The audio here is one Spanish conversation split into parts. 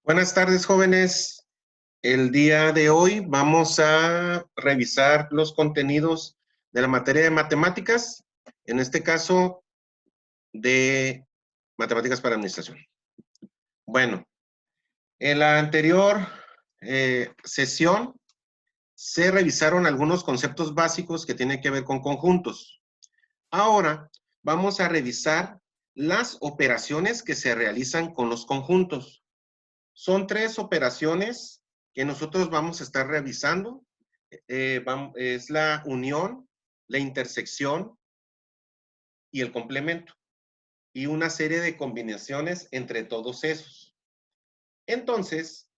Buenas tardes, jóvenes. El día de hoy vamos a revisar los contenidos de la materia de matemáticas, en este caso de matemáticas para administración. Bueno, en la anterior sesión se revisaron algunos conceptos básicos que tienen que ver con conjuntos. Ahora vamos a revisar las operaciones que se realizan con los conjuntos. Son tres operaciones que nosotros vamos a estar revisando. Es la unión, la intersección y el complemento. Y una serie de combinaciones entre todos esos. Entonces,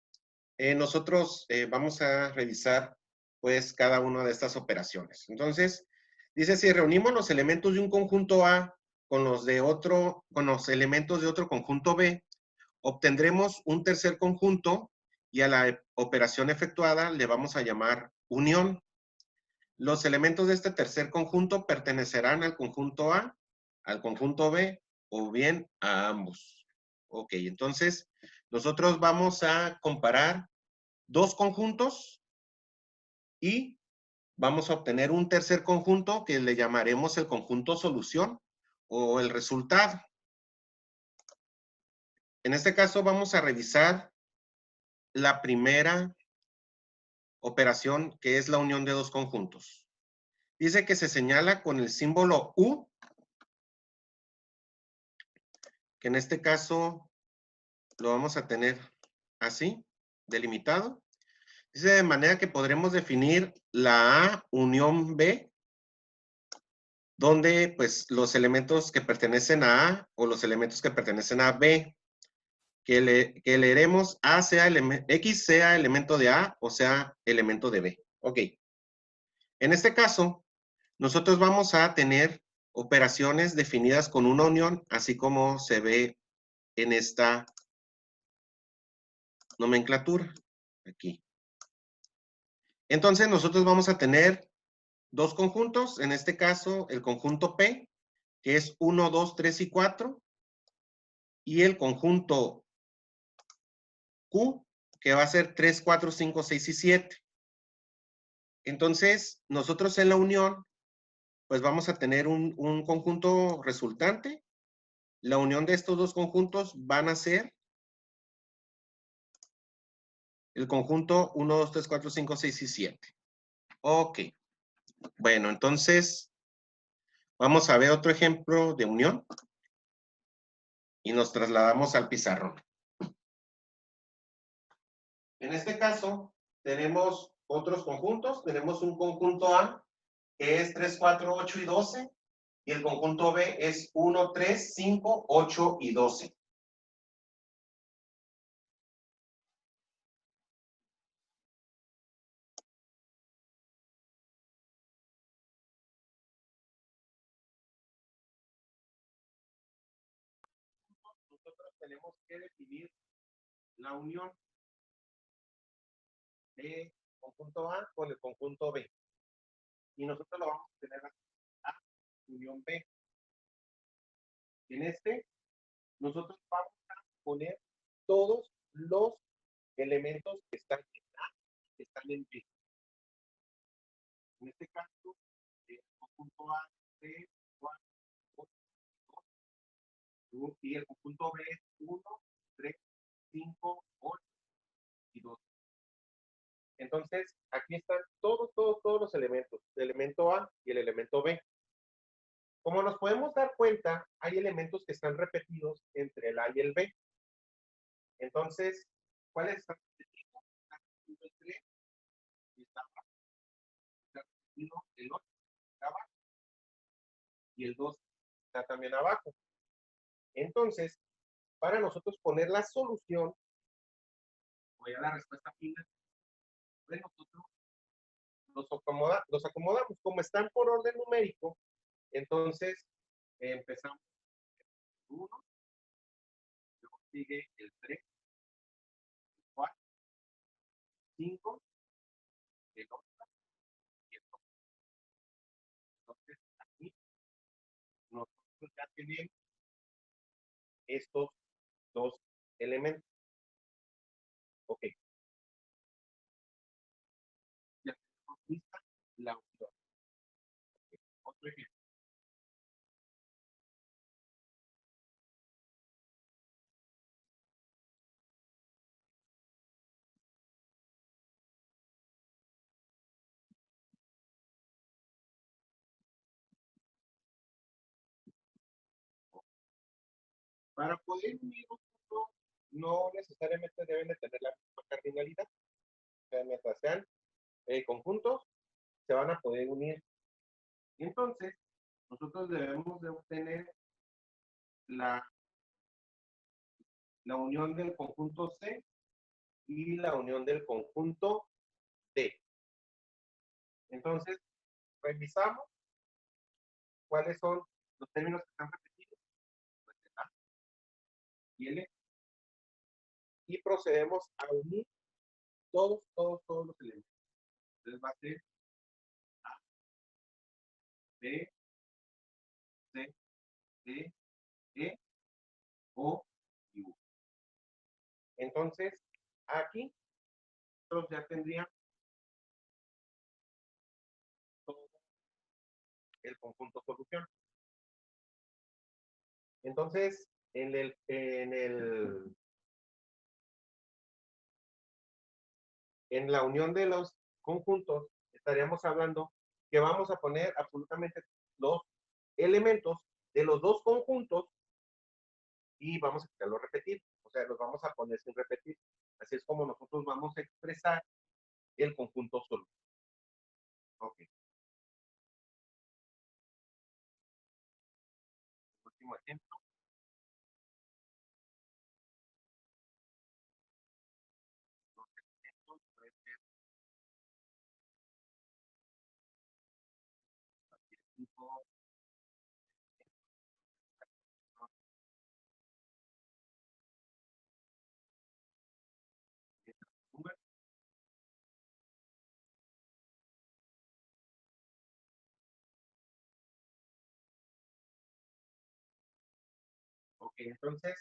nosotros vamos a revisar pues cada una de estas operaciones. Entonces, dice, si reunimos los elementos de un conjunto A con los elementos de otro conjunto B, obtendremos un tercer conjunto y a la operación efectuada le vamos a llamar unión. Los elementos de este tercer conjunto pertenecerán al conjunto A, al conjunto B o bien a ambos. Ok, entonces nosotros vamos a comparar dos conjuntos y vamos a obtener un tercer conjunto que le llamaremos el conjunto solución o el resultado. En este caso vamos a revisar la primera operación, que es la unión de dos conjuntos. Dice que se señala con el símbolo U, que en este caso lo vamos a tener así, delimitado. Dice de manera que podremos definir la A unión B, donde pues los elementos que pertenecen a A o los elementos que pertenecen a B, que leeremos A sea X sea elemento de A o sea elemento de B. Ok. En este caso, nosotros vamos a tener operaciones definidas con una unión, así como se ve en esta nomenclatura, aquí. Entonces, nosotros vamos a tener dos conjuntos, en este caso, el conjunto P, que es 1, 2, 3 y 4, y el conjunto Q, que va a ser 3, 4, 5, 6 y 7. Entonces, nosotros en la unión, pues vamos a tener un conjunto resultante. La unión de estos dos conjuntos van a ser el conjunto 1, 2, 3, 4, 5, 6 y 7. Ok. Bueno, entonces vamos a ver otro ejemplo de unión y nos trasladamos al pizarrón. En este caso, tenemos otros conjuntos. Tenemos un conjunto A, que es 3, 4, 8 y 12, y el conjunto B es 1, 3, 5, 8 y 12. Nosotros tenemos que definir la unión de conjunto A con el conjunto B. Y nosotros lo vamos a tener A unión B. En este, nosotros vamos a poner todos los elementos que están en A y que están en B. En este caso, el conjunto A es 3, 4, 8, 2, y el conjunto B es 1, 3, 5, 8 y 2. Entonces, aquí están todos los elementos, el elemento A y el elemento B. Como nos podemos dar cuenta, hay elementos que están repetidos entre el A y el B. Entonces, ¿cuáles están repetidos? Está repetido el 3 y está abajo. Está repetido el 8 está abajo. Y el 2 está también abajo. Entonces, para nosotros poner la solución, o ya la respuesta final, pues nosotros los acomodamos. Como están por orden numérico, entonces empezamos el 1, luego sigue el 3, el 4, 5, el 8 y el 2. Entonces, aquí nosotros ya tenemos estos dos elementos. Ok. Ya tenemos lista la unión. Otro ejemplo. Para poder unir un punto, no necesariamente deben de tener la misma cardinalidad. O sea, mientras sean conjuntos, se van a poder unir. Entonces, nosotros debemos de obtener la, la unión del conjunto C y la unión del conjunto D. Entonces, revisamos cuáles son los términos que están repetidos, pues el A y el E, y procedemos a unir todos los elementos. Entonces va a ser A, B, C, D, E, O y U. Entonces, aquí nosotros ya tendríamos todo el conjunto solución. Entonces, en la unión de los conjuntos, estaríamos hablando que vamos a poner absolutamente los elementos de los dos conjuntos y vamos a quitarlo repetir. O sea, los vamos a poner sin repetir. Así es como nosotros vamos a expresar el conjunto solo. Ok. Último ejemplo. Ok, entonces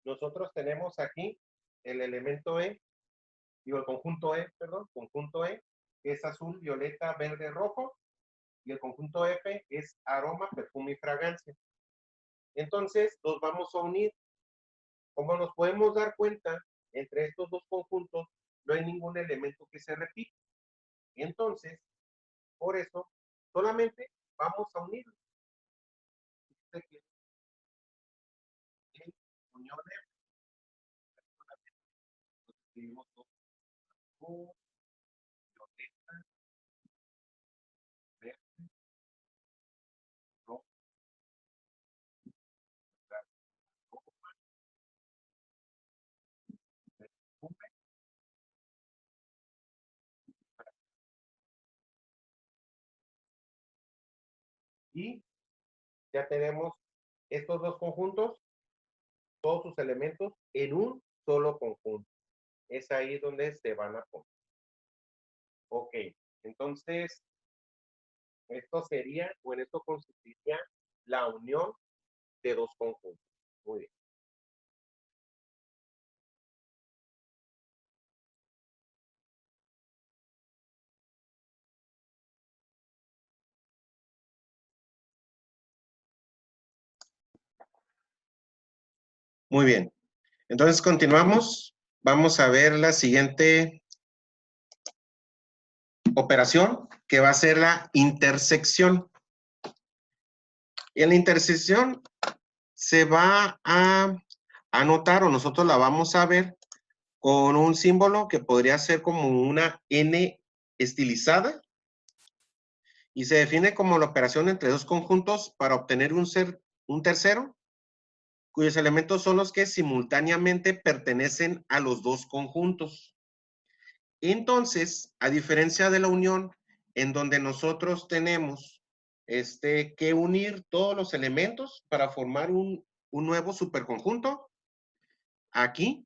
nosotros tenemos aquí el elemento E, digo el conjunto E, perdón, conjunto E, que es azul, violeta, verde, rojo, y el conjunto F es aroma, perfume y fragancia. Entonces los vamos a unir. Como nos podemos dar cuenta, entre estos dos conjuntos no hay ningún elemento que se repita. Entonces, por eso, solamente vamos a unirlos. En unión F, escribimos dos, violeta, verde, rojo, perfume, y ya tenemos estos dos conjuntos, todos sus elementos en un solo conjunto. Es ahí donde se van a poner. Ok, entonces, esto sería, o en esto consistiría la unión de dos conjuntos. Muy bien. Muy bien. Entonces continuamos. Vamos a ver la siguiente operación, que va a ser la intersección. Y en la intersección se va a anotar, o nosotros la vamos a ver, con un símbolo que podría ser como una N estilizada, y se define como la operación entre dos conjuntos para obtener un tercero, cuyos elementos son los que simultáneamente pertenecen a los dos conjuntos. Entonces, a diferencia de la unión, en donde nosotros tenemos que unir todos los elementos para formar un nuevo superconjunto, aquí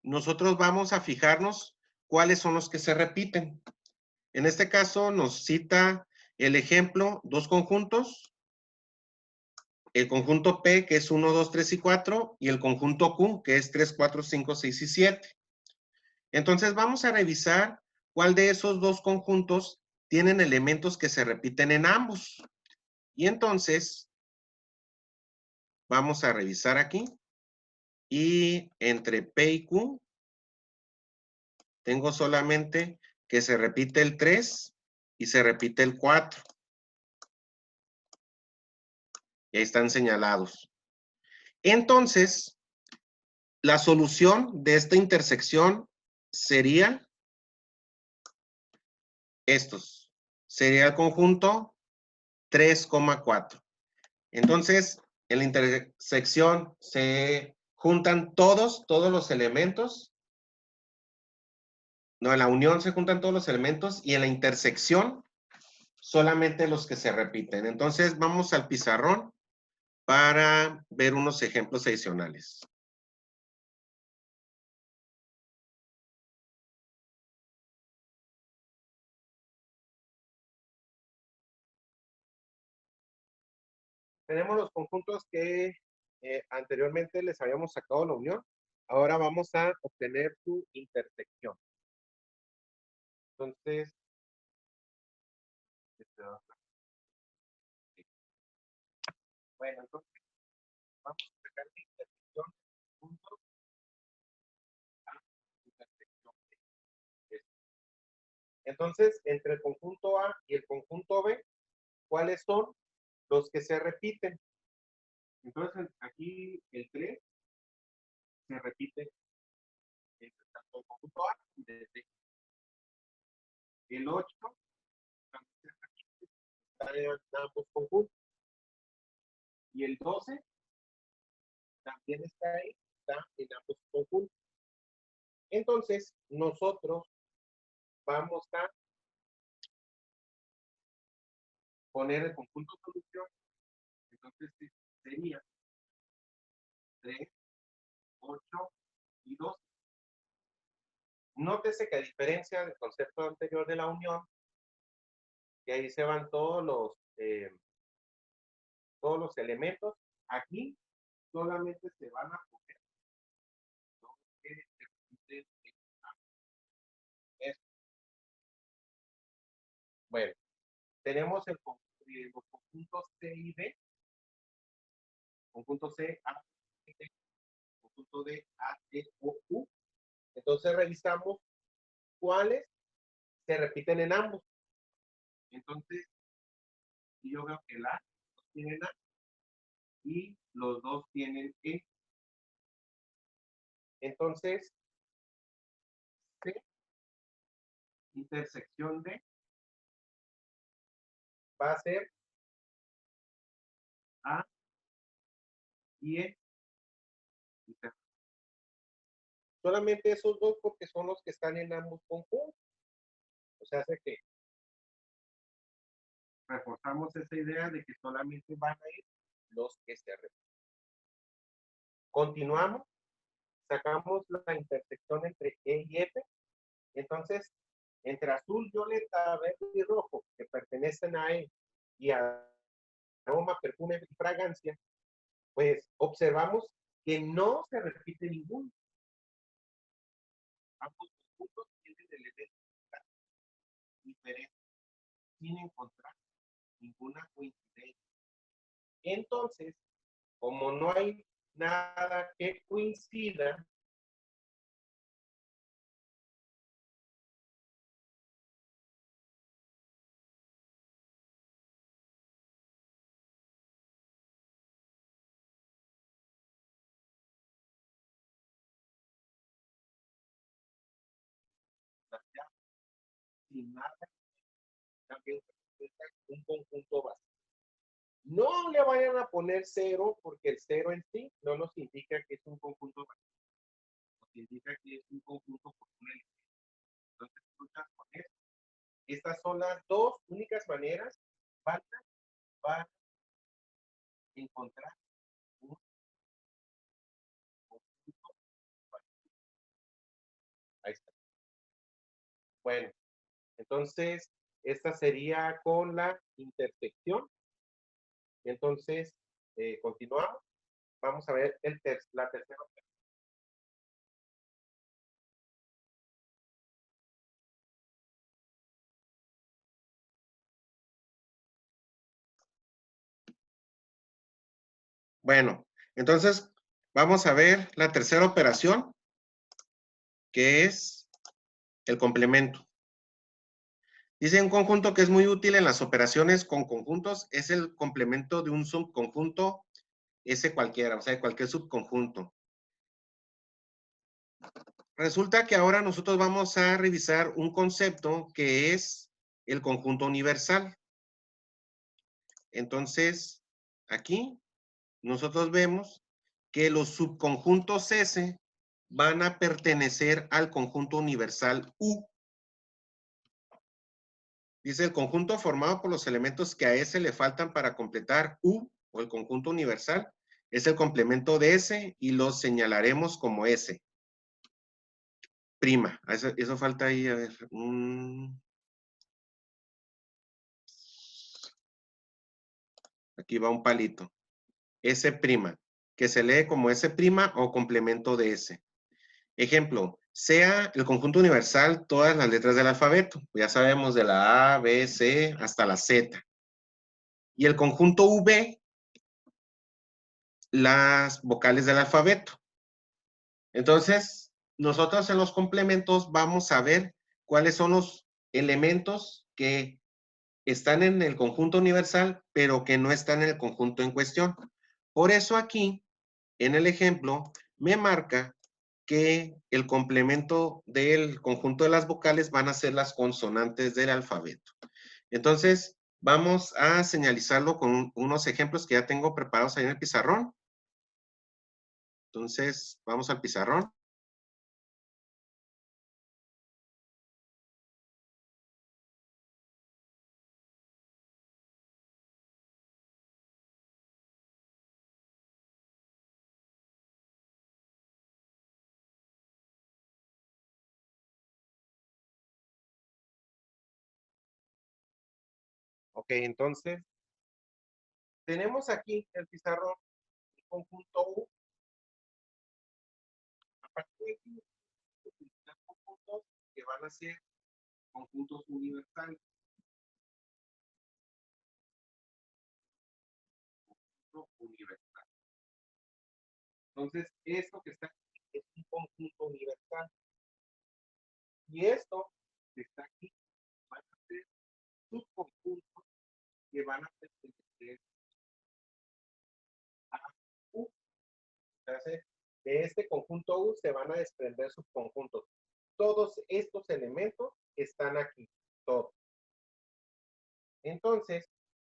nosotros vamos a fijarnos cuáles son los que se repiten. En este caso nos cita el ejemplo, dos conjuntos, el conjunto P, que es 1, 2, 3 y 4, y el conjunto Q, que es 3, 4, 5, 6 y 7. Entonces vamos a revisar cuál de esos dos conjuntos tienen elementos que se repiten en ambos. Y entonces vamos a revisar aquí. Y entre P y Q tengo solamente que se repite el 3 y se repite el 4. Y ahí están señalados. Entonces, la solución de esta intersección sería estos. Sería el conjunto 3,4. Entonces, en la intersección se juntan todos los elementos. No, en la unión se juntan todos los elementos y en la intersección solamente los que se repiten. Entonces, vamos al pizarrón para ver unos ejemplos adicionales. Tenemos los conjuntos que anteriormente les habíamos sacado la unión. Ahora vamos a obtener su intersección. Entonces, bueno, entonces vamos a sacar la intersección de puntos a intersección de. Entonces, entre el conjunto A y el conjunto B, ¿cuáles son los que se repiten? Entonces, aquí el 3 se repite entre tanto el conjunto A y desde el 8 también se repite, está en ambos conjuntos. Y el 12 también está ahí, está en ambos conjuntos. Entonces, nosotros vamos a poner el conjunto solución. Entonces, sería 3, 8 y 2. Nótese que a diferencia del concepto anterior de la unión, que ahí se van todos los elementos, aquí solamente se van a poner los que se repiten en esto. Bueno, tenemos los conjuntos C y D, conjunto C, A, D, conjunto D, A, E, O, U. Entonces revisamos cuáles se repiten en ambos. Entonces, yo veo que el A tiene A y los dos tienen E. Entonces, C, intersección D, va a ser A y E. Solamente esos dos porque son los que están en ambos conjuntos. O sea, hace que reforzamos esa idea de que solamente van a ir los que se repiten. Continuamos, sacamos la intersección entre E y F. Entonces, entre azul, violeta, verde y rojo, que pertenecen a E, y a aroma, perfume y fragancia, pues observamos que no se repite ninguno. Ambos conjuntos tienen elementos diferentes sin encontrar ninguna coincidencia. Entonces, como no hay nada que coincida, sin nada, también representa un conjunto básico. No le vayan a poner cero, porque el cero en sí no nos indica que es un conjunto básico. Nos indica que es un conjunto por un elemento. Entonces, luchas con esto. Estas son las dos únicas maneras para encontrar un conjunto básico. Ahí está. Bueno, entonces, esta sería con la intersección. Entonces, continuamos. Vamos a ver la tercera. Bueno, entonces vamos a ver la tercera operación, que es el complemento. Dice un conjunto que es muy útil en las operaciones con conjuntos, es el complemento de un subconjunto S cualquiera, o sea, de cualquier subconjunto. Resulta que ahora nosotros vamos a revisar un concepto que es el conjunto universal. Entonces, aquí nosotros vemos que los subconjuntos S van a pertenecer al conjunto universal U. Dice el conjunto formado por los elementos que a S le faltan para completar U, o el conjunto universal, es el complemento de S y lo señalaremos como S. Prima. Eso falta ahí, a ver. Aquí va un palito. S', que se lee como S' o complemento de S. Ejemplo, sea el conjunto universal todas las letras del alfabeto. Ya sabemos de la A, B, C hasta la Z. Y el conjunto V, las vocales del alfabeto. Entonces, nosotros en los complementos vamos a ver cuáles son los elementos que están en el conjunto universal, pero que no están en el conjunto en cuestión. Por eso aquí, en el ejemplo, me marca que el complemento del conjunto de las vocales van a ser las consonantes del alfabeto. Entonces, vamos a señalizarlo con unos ejemplos que ya tengo preparados ahí en el pizarrón. Entonces, vamos al pizarrón. Ok, entonces, tenemos aquí el pizarrón, el conjunto U. A partir de aquí, utilizar conjuntos que van a ser conjuntos universales. Universal. Entonces, esto que está aquí es un conjunto universal. Y esto que está aquí van a ser subconjuntos que van a pertenecer a U. Entonces, de este conjunto U se van a desprender subconjuntos. Todos estos elementos están aquí, todos. Entonces,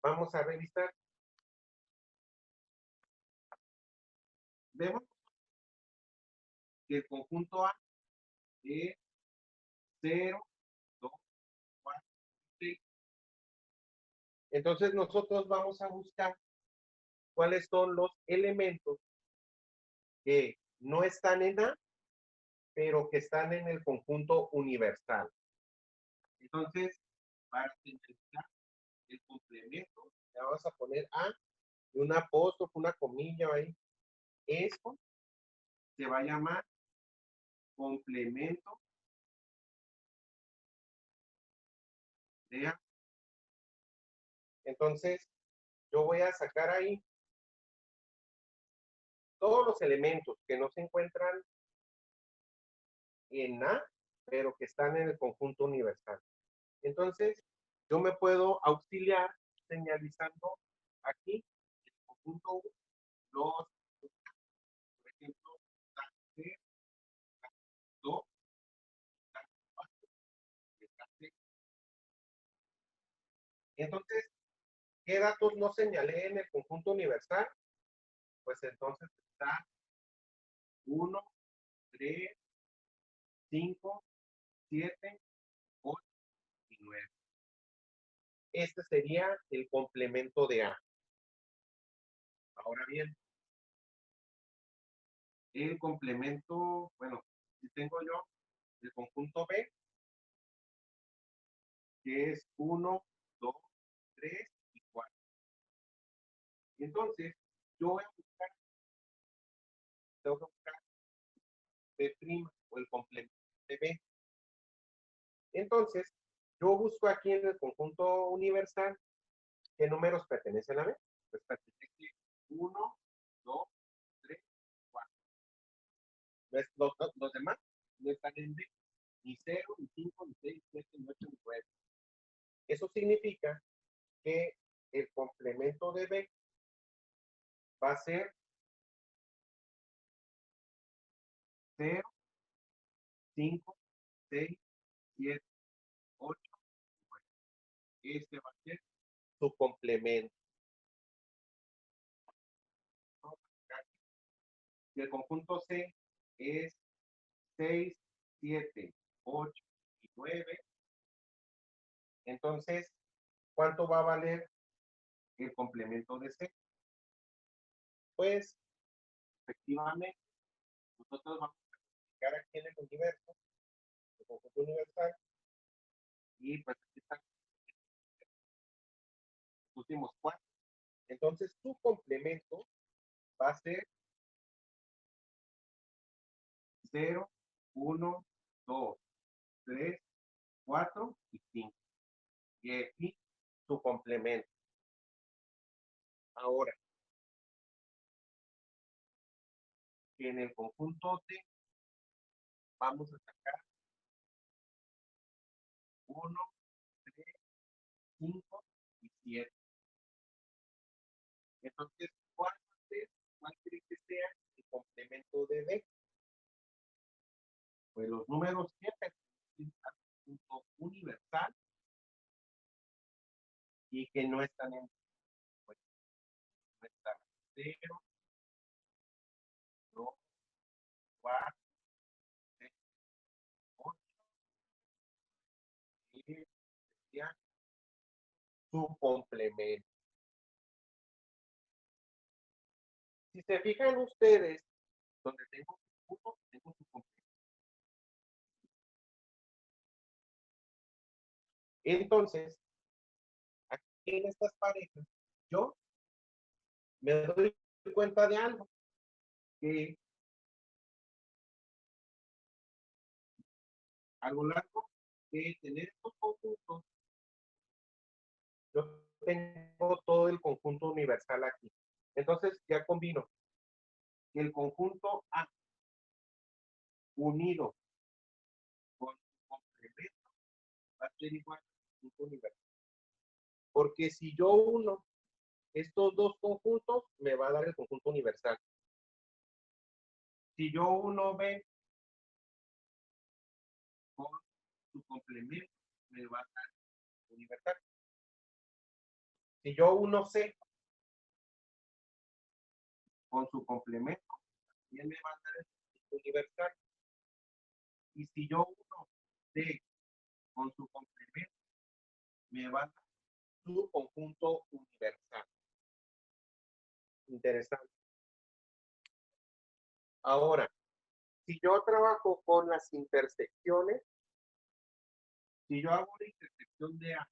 vamos a revisar. Vemos que el conjunto A es 0, 2, 4, 6. Entonces, nosotros vamos a buscar cuáles son los elementos que no están en A, pero que están en el conjunto universal. Entonces, para señalizar el complemento, le vamos a poner A y un apóstrofe, una comilla ahí. Esto se va a llamar complemento de A. Entonces, yo voy a sacar ahí todos los elementos que no se encuentran en A, pero que están en el conjunto universal. Entonces, yo me puedo auxiliar señalizando aquí el conjunto U, los, por ejemplo, C, 2, 4, C. Entonces, ¿qué datos no señalé en el conjunto universal? Pues entonces está 1, 3, 5, 7, 8 y 9. Este sería el complemento de A. Ahora bien, el complemento, bueno, si tengo yo el conjunto B, que es 1, 2, 3 y 4. Entonces, yo voy a buscar, tengo que buscar B' o el complemento de B. Entonces, yo busco aquí en el conjunto universal qué números pertenecen a B. Pues pertenece 1, 2, 3, 4. Los demás no están en B. Ni 0, ni 5, ni 6, 7, ni 8, ni 9. Eso significa que el complemento de B va a ser 0, 5, 6, 7, 8, 9. Este va a ser su complemento. Y el conjunto C es 6, 7, 8 y 9. Entonces, ¿cuánto va a valer el complemento de C? Pues, efectivamente, nosotros vamos a aplicar aquí en el universo, el conjunto universal, y pues aquí están los últimos 4. Entonces, su complemento va a ser 0, 1, 2, 3, 4 y 5. Y aquí su complemento. Ahora, en el conjunto D vamos a sacar 1, 3, 5 y 7. Entonces, ¿cuál cree que sea el complemento de D? Pues los números que pertenecen al conjunto universal y que no están en, pues, no están 0, 2, 4, 6, 8, y sería su complemento. Si se fijan ustedes, donde tengo uno, tengo su complemento. Entonces, aquí en estas parejas, yo me doy cuenta de algo, que a lo largo de tener estos conjuntos, yo tengo todo el conjunto universal aquí. Entonces, ya combino el conjunto A unido con su complemento va a ser igual al conjunto universal. Porque si yo uno estos dos conjuntos, me va a dar el conjunto universal. Si yo uno B con su complemento, me va a dar universal. Si yo uno C con su complemento, también me va a dar el conjunto universal. Y si yo uno D con su complemento, me va a dar su conjunto universal. Interesante. Ahora, si yo trabajo con las intersecciones, si yo hago una intersección de A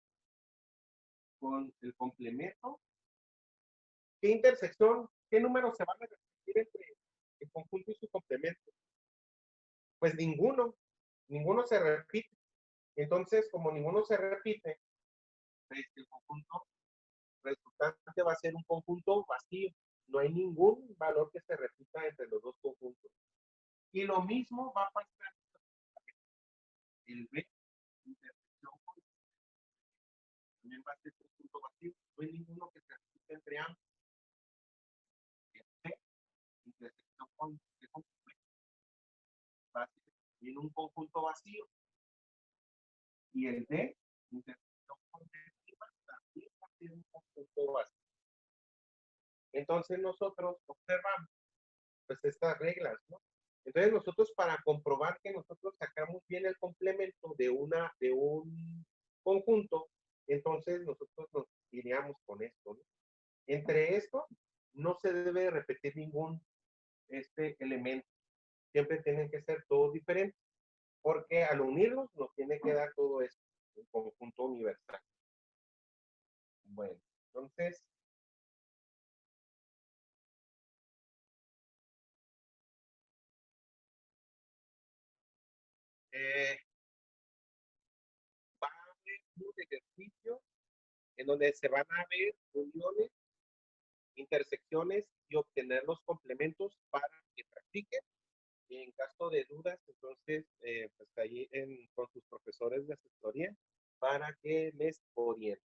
con el complemento, ¿qué intersección, qué números se van a repetir entre el conjunto y su complemento? Pues ninguno se repite. Entonces, como ninguno se repite, pues el conjunto resultante va a ser un conjunto vacío. No hay ningún valor que se repita entre los dos conjuntos. Y lo mismo va a pasar el B intersección con también va a ser conjunto vacío. No hay ninguno que se repita entre ambos. El C intersección con C complemento va a ser en un conjunto vacío. Y el D intersección con D también va a ser un conjunto vacío. Entonces nosotros observamos pues estas reglas, ¿no? Entonces nosotros para comprobar que nosotros sacamos bien el complemento de un conjunto, entonces nosotros nos iríamos con esto, ¿no? Entre esto no se debe repetir ningún elemento. Siempre tienen que ser todos diferentes, porque al unirlos nos tiene que dar todo esto, un conjunto universal. Bueno, entonces Eh, Va a haber un ejercicio en donde se van a ver uniones, intersecciones y obtener los complementos para que practiquen. Y en caso de dudas, entonces, pues ahí con sus profesores de asesoría para que les orienten.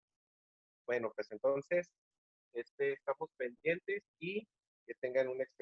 Bueno, pues entonces, estamos pendientes y que tengan un excelente